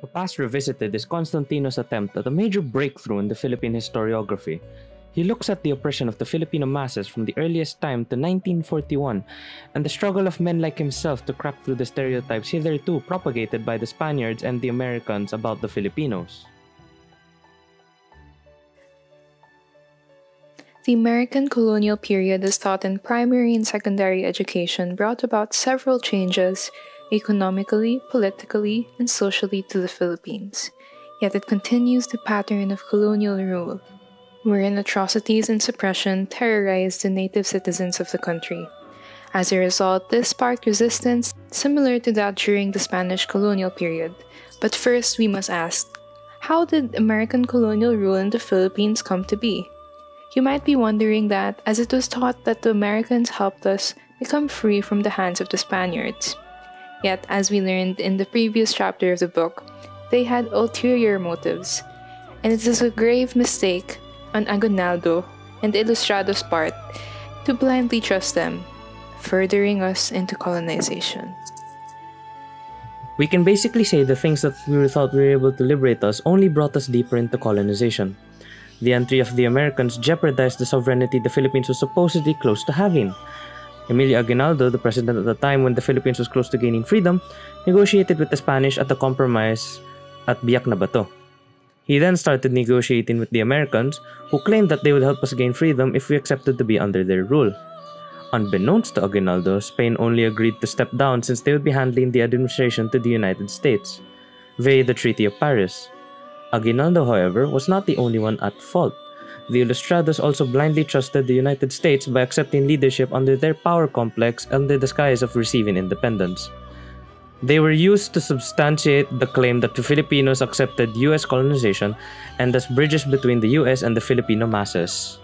The past revisited is Constantino's attempt at a major breakthrough in the Philippine historiography. He looks at the oppression of the Filipino masses from the earliest time to 1941 and the struggle of men like himself to crack through the stereotypes hitherto propagated by the Spaniards and the Americans about the Filipinos. The American colonial period as taught in primary and secondary education brought about several changes economically, politically, and socially to the Philippines. Yet it continues the pattern of colonial rule, wherein atrocities and suppression terrorized the native citizens of the country. As a result, this sparked resistance similar to that during the Spanish colonial period. But first, we must ask, how did American colonial rule in the Philippines come to be? You might be wondering that, as it was taught that the Americans helped us become free from the hands of the Spaniards. Yet, as we learned in the previous chapter of the book, they had ulterior motives, and it is a grave mistake on Aguinaldo and Ilustrado's part to blindly trust them, furthering us into colonization. We can basically say the things that we thought were able to liberate us only brought us deeper into colonization. The entry of the Americans jeopardized the sovereignty the Philippines was supposedly close to having. Emilio Aguinaldo, the president at the time when the Philippines was close to gaining freedom, negotiated with the Spanish at a compromise at Biak na Bato. He then started negotiating with the Americans, who claimed that they would help us gain freedom if we accepted to be under their rule. Unbeknownst to Aguinaldo, Spain only agreed to step down since they would be handling the administration to the United States, via the Treaty of Paris. Aguinaldo, however, was not the only one at fault. The Ilustrados also blindly trusted the United States by accepting leadership under their power complex under the guise of receiving independence. They were used to substantiate the claim that the Filipinos accepted US colonization and thus bridges between the US and the Filipino masses.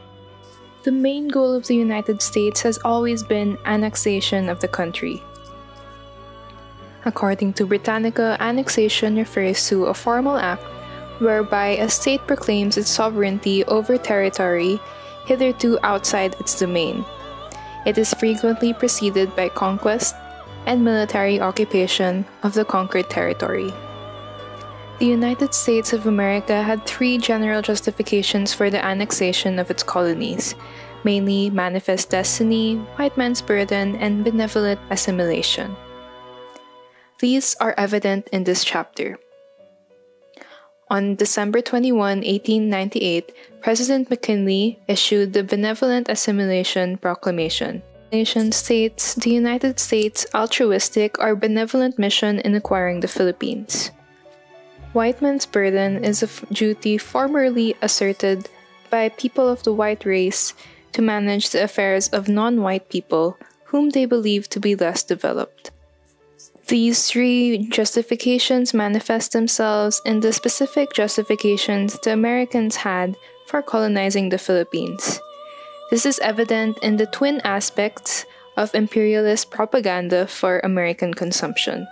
The main goal of the United States has always been annexation of the country. According to Britannica, annexation refers to a formal act whereby a state proclaims its sovereignty over territory hitherto outside its domain. It is frequently preceded by conquest and military occupation of the conquered territory. The United States of America had three general justifications for the annexation of its colonies, mainly manifest destiny, white man's burden, and benevolent assimilation. These are evident in this chapter. On December 21, 1898, President McKinley issued the Benevolent Assimilation Proclamation. The nation states the United States' altruistic or benevolent mission in acquiring the Philippines. White man's burden is a duty formerly asserted by people of the white race to manage the affairs of non-white people whom they believe to be less developed. These three justifications manifest themselves in the specific justifications the Americans had for colonizing the Philippines. This is evident in the twin aspects of imperialist propaganda for American consumption.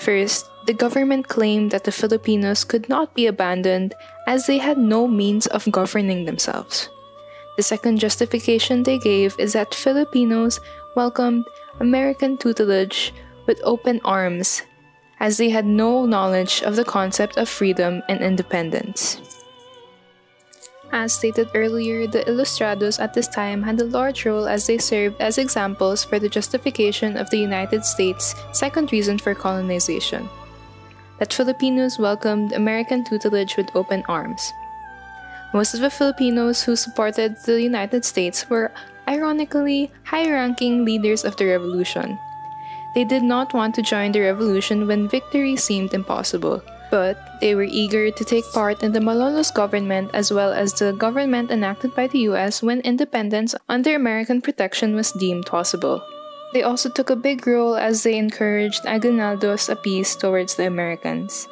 First, the government claimed that the Filipinos could not be abandoned as they had no means of governing themselves. The second justification they gave is that Filipinos welcomed American tutelage with open arms, as they had no knowledge of the concept of freedom and independence. As stated earlier, the Ilustrados at this time had a large role as they served as examples for the justification of the United States' second reason for colonization, that Filipinos welcomed American tutelage with open arms. Most of the Filipinos who supported the United States were, ironically, high-ranking leaders of the revolution. They did not want to join the revolution when victory seemed impossible, but they were eager to take part in the Malolos government as well as the government enacted by the US when independence under American protection was deemed possible. They also took a big role as they encouraged Aguinaldo's appeal towards the Americans.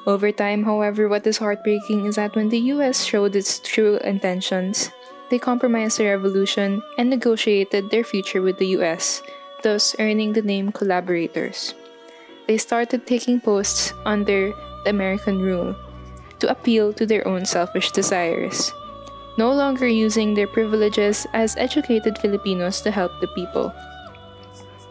Over time, however, what is heartbreaking is that when the US showed its true intentions, they compromised the revolution and negotiated their future with the US, thus earning the name collaborators. They started taking posts under the American rule to appeal to their own selfish desires, no longer using their privileges as educated Filipinos to help the people.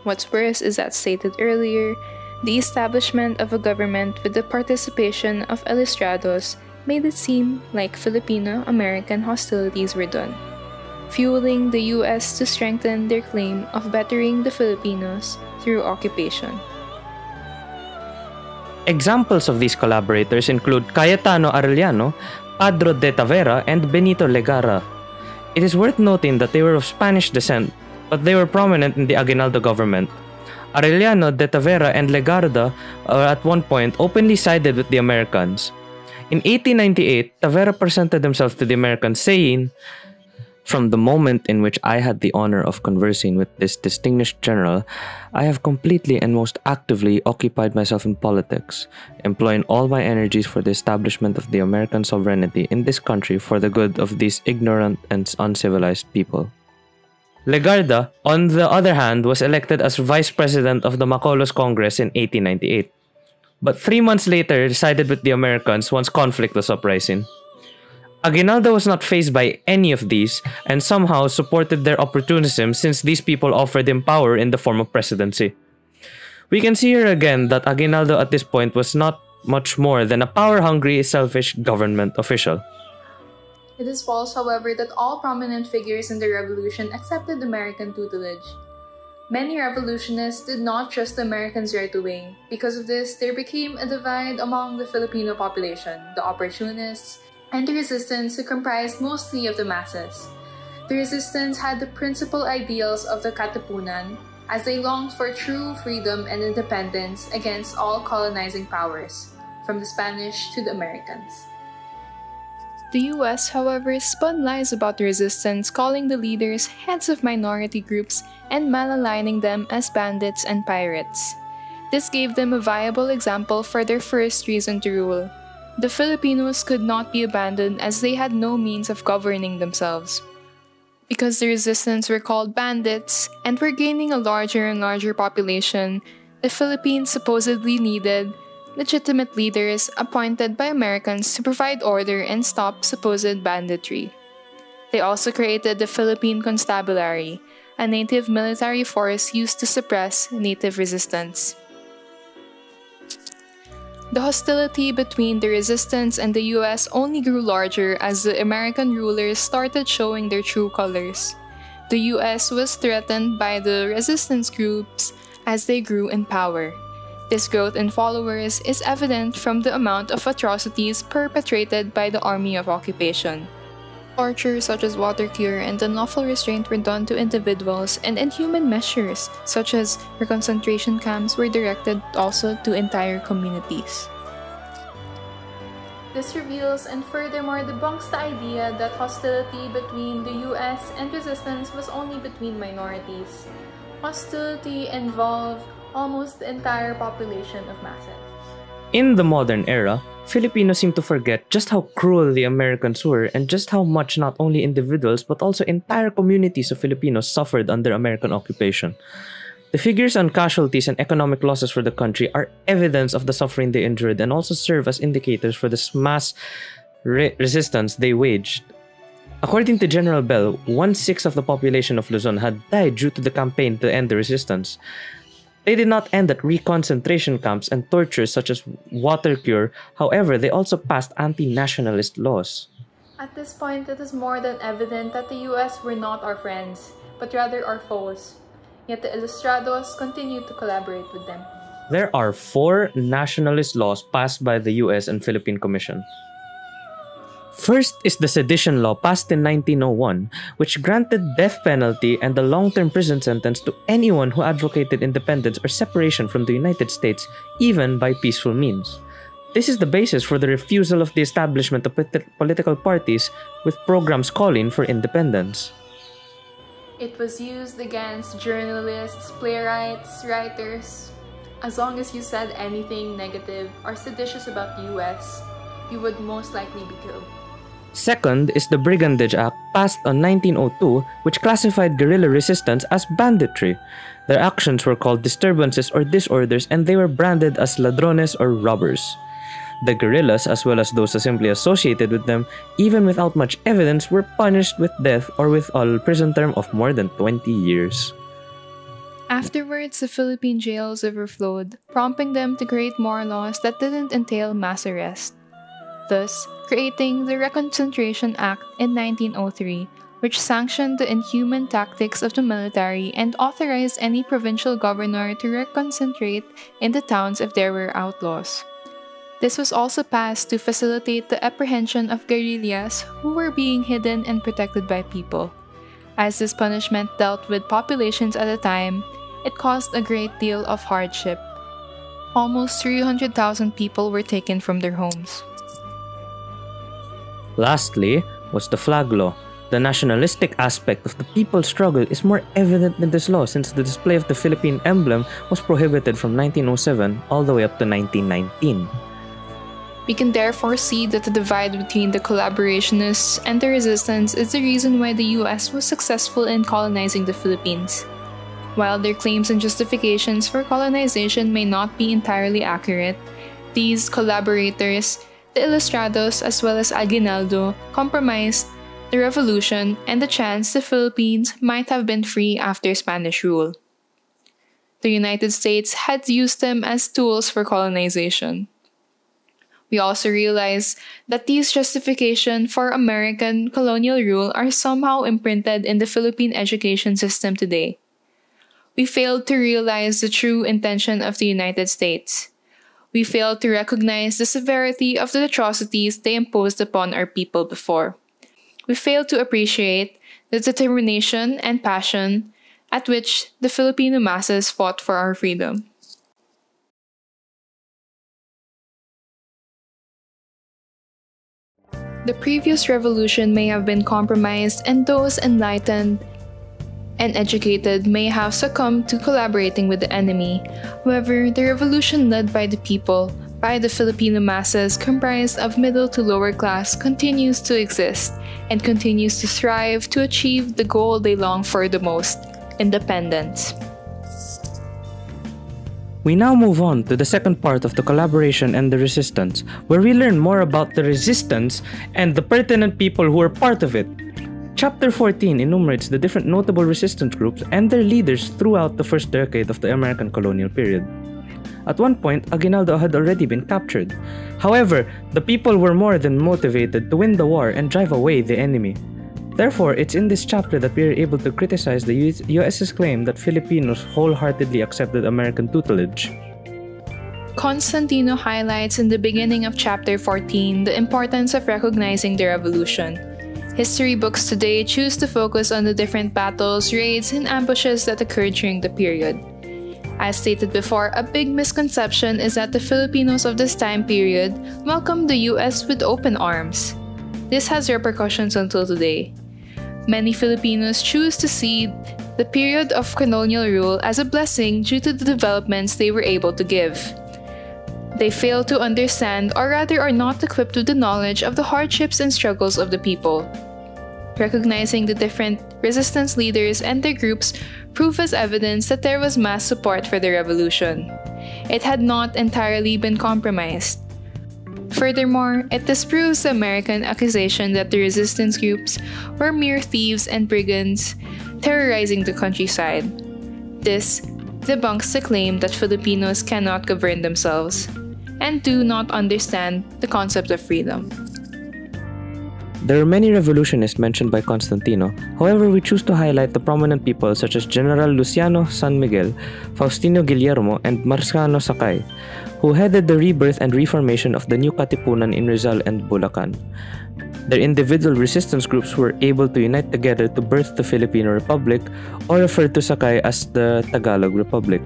What's worse is that stated earlier, The establishment of a government with the participation of ilustrados made it seem like Filipino-American hostilities were done, fueling the US to strengthen their claim of bettering the Filipinos through occupation. Examples of these collaborators include Cayetano Arellano, Padro de Tavera, and Benito Legara. It is worth noting that they were of Spanish descent, but they were prominent in the Aguinaldo government. Arellano, de Tavera, and Legarda at one point openly sided with the Americans. In 1898, Tavera presented himself to the Americans, saying, "From the moment in which I had the honor of conversing with this distinguished general, I have completely and most actively occupied myself in politics, employing all my energies for the establishment of the American sovereignty in this country for the good of these ignorant and uncivilized people." Legarda, on the other hand, was elected as vice president of the Macolos Congress in 1898. But 3 months later, sided with the Americans once conflict was uprising. Aguinaldo was not fazed by any of these, and somehow supported their opportunism since these people offered him power in the form of presidency. We can see here again that Aguinaldo at this point was not much more than a power-hungry, selfish government official. It is false, however, that all prominent figures in the revolution accepted American tutelage. Many revolutionists did not trust the Americans right away. Because of this, there became a divide among the Filipino population, the opportunists, and the resistance who comprised mostly of the masses. The resistance had the principal ideals of the Katipunan, as they longed for true freedom and independence against all colonizing powers, from the Spanish to the Americans. The US, however, spun lies about the resistance, calling the leaders heads of minority groups and maligning them as bandits and pirates. This gave them a viable example for their first reason to rule. The Filipinos could not be abandoned as they had no means of governing themselves. Because the resistance were called bandits and were gaining a larger and larger population, the Philippines supposedly needed legitimate leaders appointed by Americans to provide order and stop supposed banditry. They also created the Philippine Constabulary, a native military force used to suppress native resistance. The hostility between the resistance and the US only grew larger as the American rulers started showing their true colors. The US was threatened by the resistance groups as they grew in power. This growth in followers is evident from the amount of atrocities perpetrated by the Army of Occupation. Torture such as water cure and unlawful restraint were done to individuals, and inhuman measures such as concentration camps were directed also to entire communities. This reveals and furthermore debunks the idea that hostility between the US and resistance was only between minorities. Hostility involved almost the entire population of masses. In the modern era, Filipinos seem to forget just how cruel the Americans were and just how much not only individuals but also entire communities of Filipinos suffered under American occupation. The figures on casualties and economic losses for the country are evidence of the suffering they endured and also serve as indicators for the mass resistance they waged. According to General Bell, 1/6 of the population of Luzon had died due to the campaign to end the resistance. They did not end at reconcentration camps and tortures such as water cure, however, they also passed anti-nationalist laws. At this point, it is more than evident that the US were not our friends, but rather our foes. Yet the ilustrados continued to collaborate with them. There are 4 nationalist laws passed by the US and Philippine Commission. First is the Sedition Law passed in 1901, which granted death penalty and a long-term prison sentence to anyone who advocated independence or separation from the United States, even by peaceful means. This is the basis for the refusal of the establishment of political parties with programs calling for independence. It was used against journalists, playwrights, writers. As long as you said anything negative or seditious about the US, you would most likely be killed. Second is the Brigandage Act passed on 1902, which classified guerrilla resistance as banditry. Their actions were called disturbances or disorders, and they were branded as ladrones or robbers. The guerrillas, as well as those simply associated with them, even without much evidence, were punished with death or with a prison term of more than 20 years. Afterwards, the Philippine jails overflowed, prompting them to create more laws that didn't entail mass arrest, thus creating the Reconcentration Act in 1903, which sanctioned the inhuman tactics of the military and authorized any provincial governor to reconcentrate in the towns if there were outlaws. This was also passed to facilitate the apprehension of guerrillas who were being hidden and protected by people. As this punishment dealt with populations at a time, it caused a great deal of hardship. Almost 300,000 people were taken from their homes. Lastly was the flag law. The nationalistic aspect of the people's struggle is more evident in this law since the display of the Philippine emblem was prohibited from 1907 all the way up to 1919. We can therefore see that the divide between the collaborationists and the resistance is the reason why the US was successful in colonizing the Philippines. While their claims and justifications for colonization may not be entirely accurate, these collaborators, the Ilustrados as well as Aguinaldo, compromised the revolution and the chance the Philippines might have been free after Spanish rule. The United States had used them as tools for colonization. We also realize that these justifications for American colonial rule are somehow imprinted in the Philippine education system today. We failed to realize the true intention of the United States. We failed to recognize the severity of the atrocities they imposed upon our people before. We failed to appreciate the determination and passion at which the Filipino masses fought for our freedom. The previous revolution may have been compromised, and those enlightened and educated may have succumbed to collaborating with the enemy. However, the revolution led by the people, by the Filipino masses comprised of middle to lower class, continues to exist and continues to strive to achieve the goal they long for the most: independence. We now move on to the second part of the collaboration and the resistance, where we learn more about the resistance and the pertinent people who are part of it. Chapter 14 enumerates the different notable resistance groups and their leaders throughout the first decade of the American colonial period. At one point, Aguinaldo had already been captured. However, the people were more than motivated to win the war and drive away the enemy. Therefore, it's in this chapter that we are able to criticize the US's claim that Filipinos wholeheartedly accepted American tutelage. Constantino highlights in the beginning of chapter 14 the importance of recognizing the revolution. History books today choose to focus on the different battles, raids, and ambushes that occurred during the period. As stated before, a big misconception is that the Filipinos of this time period welcomed the US with open arms. This has repercussions until today. Many Filipinos choose to see the period of colonial rule as a blessing due to the developments they were able to give. They fail to understand, or rather are not equipped with the knowledge of the hardships and struggles of the people. Recognizing the different resistance leaders and their groups prove as evidence that there was mass support for the revolution. It had not entirely been compromised. Furthermore, it disproves the American accusation that the resistance groups were mere thieves and brigands terrorizing the countryside. This debunks the claim that Filipinos cannot govern themselves and do not understand the concept of freedom. There are many revolutionists mentioned by Constantino. However, we choose to highlight the prominent people such as General Luciano San Miguel, Faustino Guillermo, and Marciano Sakay, who headed the rebirth and reformation of the new Katipunan in Rizal and Bulacan. Their individual resistance groups were able to unite together to birth the Filipino Republic, or referred to Sakay as the Tagalog Republic.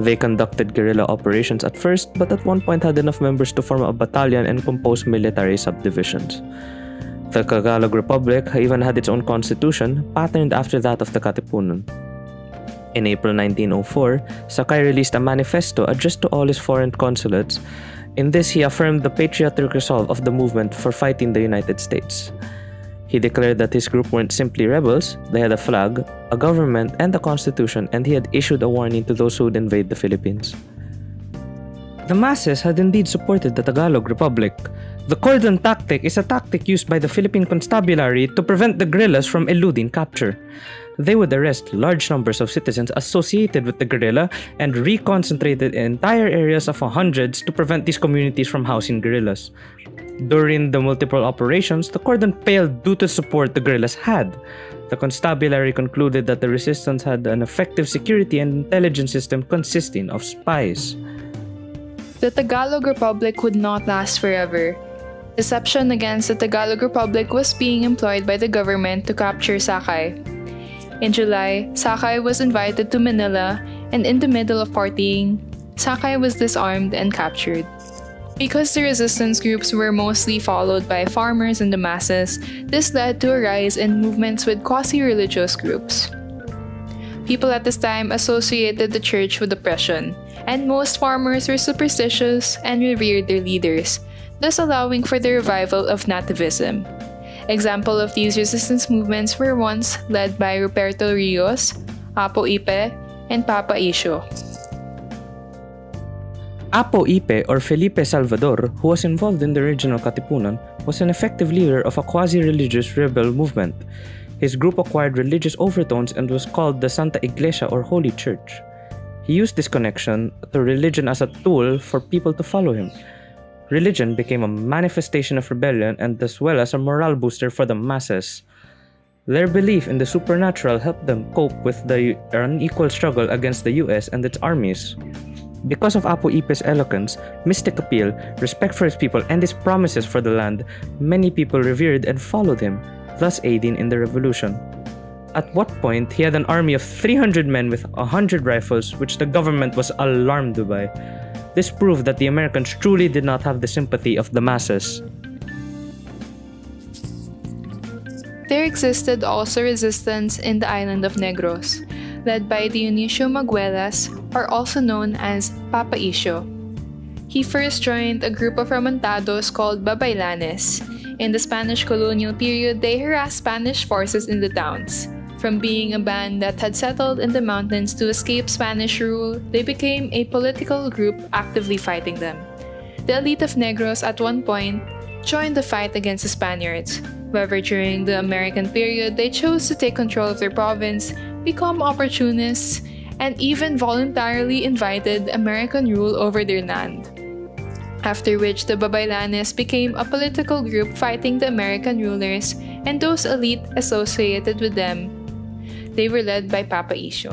They conducted guerrilla operations at first, but at one point had enough members to form a battalion and compose military subdivisions. The Tagalog Republic even had its own constitution, patterned after that of the Katipunan. In April 1904, Sakay released a manifesto addressed to all his foreign consulates. In this, he affirmed the patriotic resolve of the movement for fighting the United States. He declared that his group weren't simply rebels, they had a flag, a government, and a constitution, and he had issued a warning to those who would invade the Philippines. The masses had indeed supported the Tagalog Republic. The cordon tactic is a tactic used by the Philippine Constabulary to prevent the guerrillas from eluding capture. They would arrest large numbers of citizens associated with the guerrilla and reconcentrated entire areas of hundreds to prevent these communities from housing guerrillas. During the multiple operations, the cordon failed due to support the guerrillas had. The constabulary concluded that the resistance had an effective security and intelligence system consisting of spies. The Tagalog Republic would not last forever. Deception against the Tagalog Republic was being employed by the government to capture Xiii. In July, Xiii was invited to Manila, and in the middle of partying, Xiii was disarmed and captured. Because the resistance groups were mostly followed by farmers and the masses, this led to a rise in movements with quasi-religious groups. People at this time associated the church with oppression, and most farmers were superstitious and revered their leaders, thus allowing for the revival of nativism. Examples of these resistance movements were ones led by Ruperto Rios, Apo Ipe, and Papa Isyo. Apo Ipe, or Felipe Salvador, who was involved in the original Katipunan, was an effective leader of a quasi-religious rebel movement. His group acquired religious overtones and was called the Santa Iglesia or Holy Church. He used this connection to religion as a tool for people to follow him. Religion became a manifestation of rebellion and as well as a morale booster for the masses. Their belief in the supernatural helped them cope with the unequal struggle against the US and its armies. Because of Apo Ipe's eloquence, mystic appeal, respect for his people, and his promises for the land, many people revered and followed him, thus aiding in the revolution. At what point, he had an army of 300 men with 100 rifles, which the government was alarmed by. This proved that the Americans truly did not have the sympathy of the masses. There existed also resistance in the island of Negros, led by Dionisio Maguelas, or also known as Papa Isyo. He first joined a group of remontados called Babaylanes. In the Spanish colonial period, they harassed Spanish forces in the towns. From being a band that had settled in the mountains to escape Spanish rule, they became a political group actively fighting them. The elite of Negros at one point joined the fight against the Spaniards. However, during the American period, they chose to take control of their province, become opportunists, and even voluntarily invited American rule over their land. After which, the Babaylanes became a political group fighting the American rulers and those elite associated with them. They were led by Papa Isyo.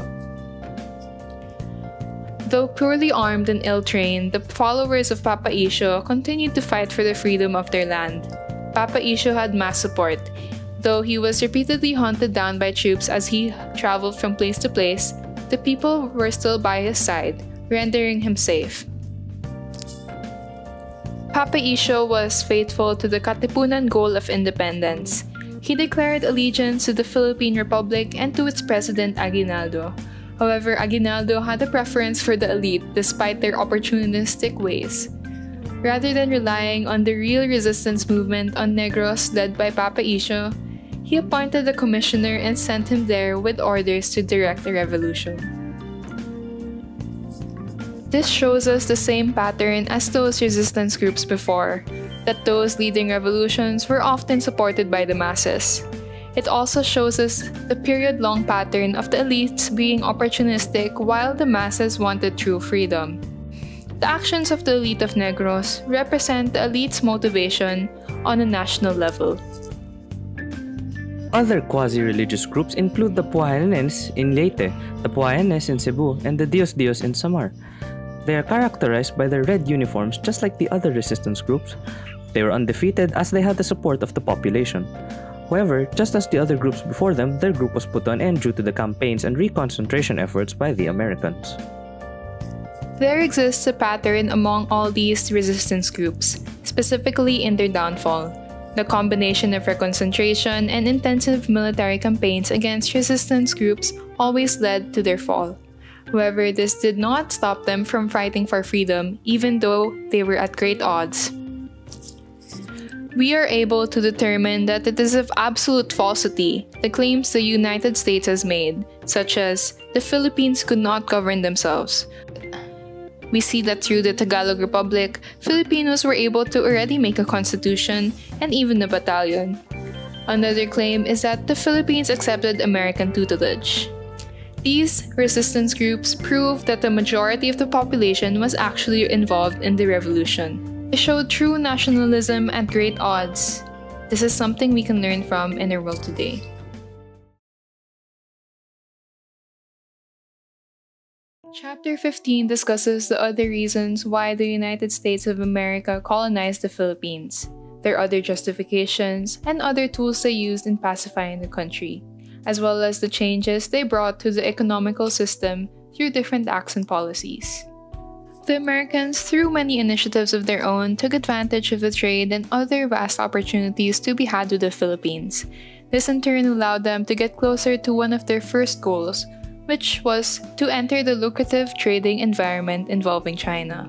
Though poorly armed and ill-trained, the followers of Papa Isyo continued to fight for the freedom of their land. Papa Isyo had mass support, though he was repeatedly hunted down by troops as he traveled from place to place. The people were still by his side, rendering him safe. Papa Isyo was faithful to the Katipunan goal of independence. He declared allegiance to the Philippine Republic and to its president Aguinaldo. However, Aguinaldo had a preference for the elite despite their opportunistic ways. Rather than relying on the real resistance movement on Negros led by Papa Isyo, he appointed a commissioner and sent him there with orders to direct the revolution. This shows us the same pattern as those resistance groups before, that those leading revolutions were often supported by the masses. It also shows us the period-long pattern of the elites being opportunistic while the masses wanted true freedom. The actions of the elite of Negros represent the elite's motivation on a national level. Other quasi-religious groups include the Puayanes in Leyte, the Puayanes in Cebu, and the Dios Dios in Samar. They are characterized by their red uniforms just like the other resistance groups. They were undefeated as they had the support of the population. However, just as the other groups before them, their group was put on end due to the campaigns and reconcentration efforts by the Americans. There exists a pattern among all these resistance groups, specifically in their downfall. The combination of reconcentration and intensive military campaigns against resistance groups always led to their fall. However, this did not stop them from fighting for freedom, even though they were at great odds. We are able to determine that it is of absolute falsity the claims the United States has made, such as the Philippines could not govern themselves. We see that through the Tagalog Republic, Filipinos were able to already make a constitution and even a battalion. Another claim is that the Philippines accepted American tutelage. These resistance groups proved that the majority of the population was actually involved in the revolution. They showed true nationalism at great odds. This is something we can learn from in our world today. Chapter 15 discusses the other reasons why the United States of America colonized the Philippines, their other justifications, and other tools they used in pacifying the country, as well as the changes they brought to the economical system through different acts and policies. The Americans, through many initiatives of their own, took advantage of the trade and other vast opportunities to be had with the Philippines. This in turn allowed them to get closer to one of their first goals, which was to enter the lucrative trading environment involving China.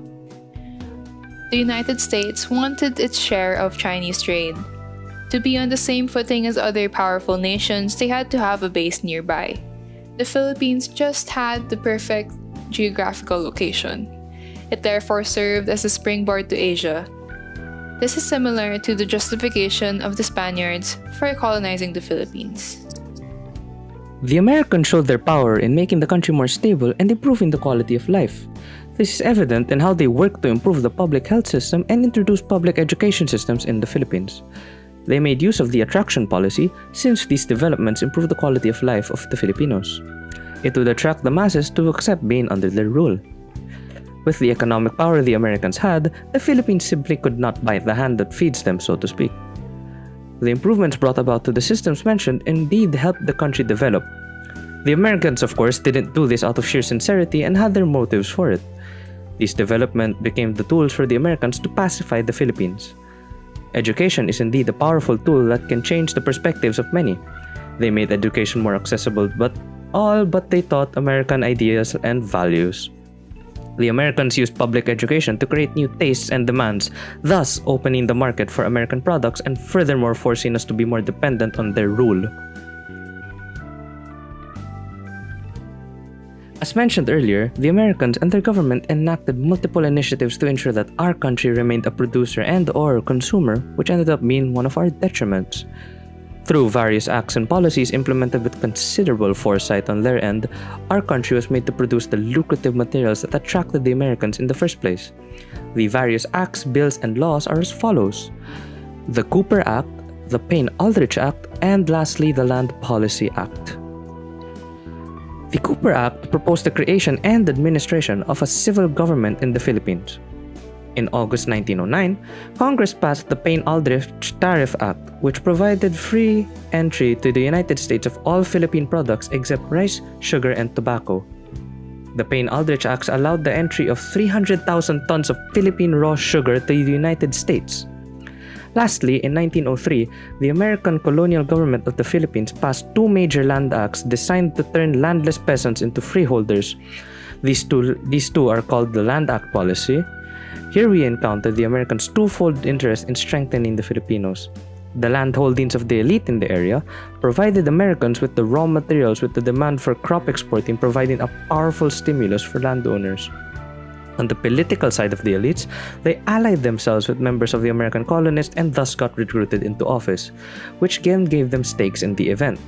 The United States wanted its share of Chinese trade. To be on the same footing as other powerful nations, they had to have a base nearby. The Philippines just had the perfect geographical location. It therefore served as a springboard to Asia. This is similar to the justification of the Spaniards for colonizing the Philippines. The Americans showed their power in making the country more stable and improving the quality of life. This is evident in how they worked to improve the public health system and introduce public education systems in the Philippines. They made use of the attraction policy since these developments improved the quality of life of the Filipinos. It would attract the masses to accept being under their rule. With the economic power the Americans had, the Philippines simply could not bite the hand that feeds them, so to speak. The improvements brought about to the systems mentioned indeed helped the country develop. The Americans, of course, didn't do this out of sheer sincerity and had their motives for it. These developments became the tools for the Americans to pacify the Philippines. Education is indeed a powerful tool that can change the perspectives of many. They made education more accessible, but they taught American ideas and values. The Americans used public education to create new tastes and demands, thus opening the market for American products and furthermore forcing us to be more dependent on their rule. As mentioned earlier, the Americans and their government enacted multiple initiatives to ensure that our country remained a producer and/or consumer, which ended up being one of our detriments. Through various acts and policies implemented with considerable foresight on their end, our country was made to produce the lucrative materials that attracted the Americans in the first place. The various acts, bills, and laws are as follows: the Cooper Act, the Payne-Aldrich Act, and lastly, the Land Policy Act. The Cooper Act proposed the creation and administration of a civil government in the Philippines. In August 1909, Congress passed the Payne-Aldrich Tariff Act, which provided free entry to the United States of all Philippine products except rice, sugar, and tobacco. The Payne-Aldrich Acts allowed the entry of 300,000 tons of Philippine raw sugar to the United States. Lastly, in 1903, the American colonial government of the Philippines passed two major land acts designed to turn landless peasants into freeholders. These two are called the Land Act Policy. Here we encounter the Americans' twofold interest in strengthening the Filipinos. The land holdings of the elite in the area provided Americans with the raw materials, with the demand for crop exporting providing a powerful stimulus for landowners. On the political side of the elites, they allied themselves with members of the American colonists and thus got recruited into office, which again gave them stakes in the event.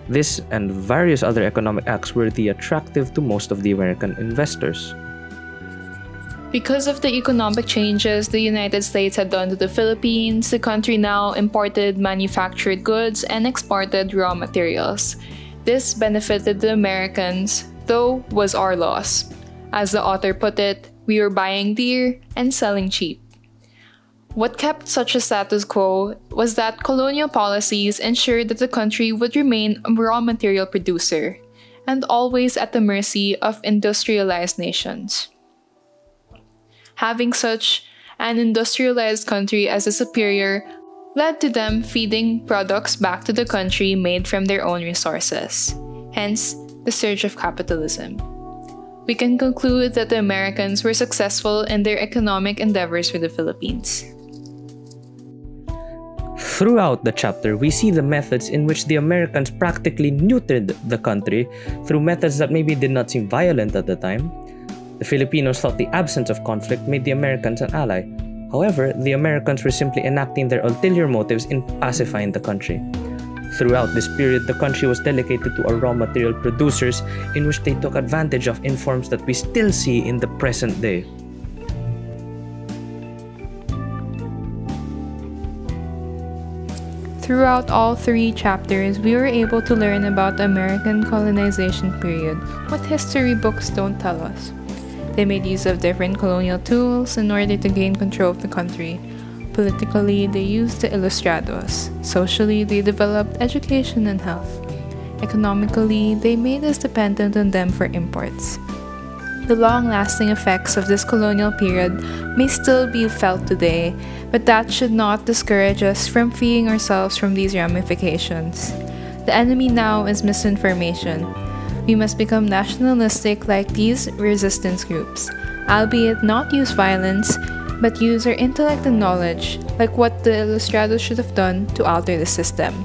This and various other economic acts were attractive to most of the American investors. Because of the economic changes the United States had done to the Philippines, the country now imported manufactured goods and exported raw materials. This benefited the Americans, though was our loss. As the author put it, we were buying dear and selling cheap. What kept such a status quo was that colonial policies ensured that the country would remain a raw material producer, and always at the mercy of industrialized nations. Having such an industrialized country as a superior led to them feeding products back to the country made from their own resources, hence the surge of capitalism. We can conclude that the Americans were successful in their economic endeavors for the Philippines. Throughout the chapter, we see the methods in which the Americans practically neutered the country through methods that maybe did not seem violent at the time. The Filipinos thought the absence of conflict made the Americans an ally. However, the Americans were simply enacting their ulterior motives in pacifying the country. Throughout this period, the country was delegated to raw material producers in which they took advantage of in forms that we still see in the present day. Throughout all 3 chapters, we were able to learn about the American colonization period, what history books don't tell us. They made use of different colonial tools in order to gain control of the country. Politically, they used the ilustrados. Socially, they developed education and health. Economically, they made us dependent on them for imports. The long-lasting effects of this colonial period may still be felt today, but that should not discourage us from freeing ourselves from these ramifications. The enemy now is misinformation. We must become nationalistic like these resistance groups, albeit not use violence, but use our intellect and knowledge, like what the Ilustrados should have done to alter the system.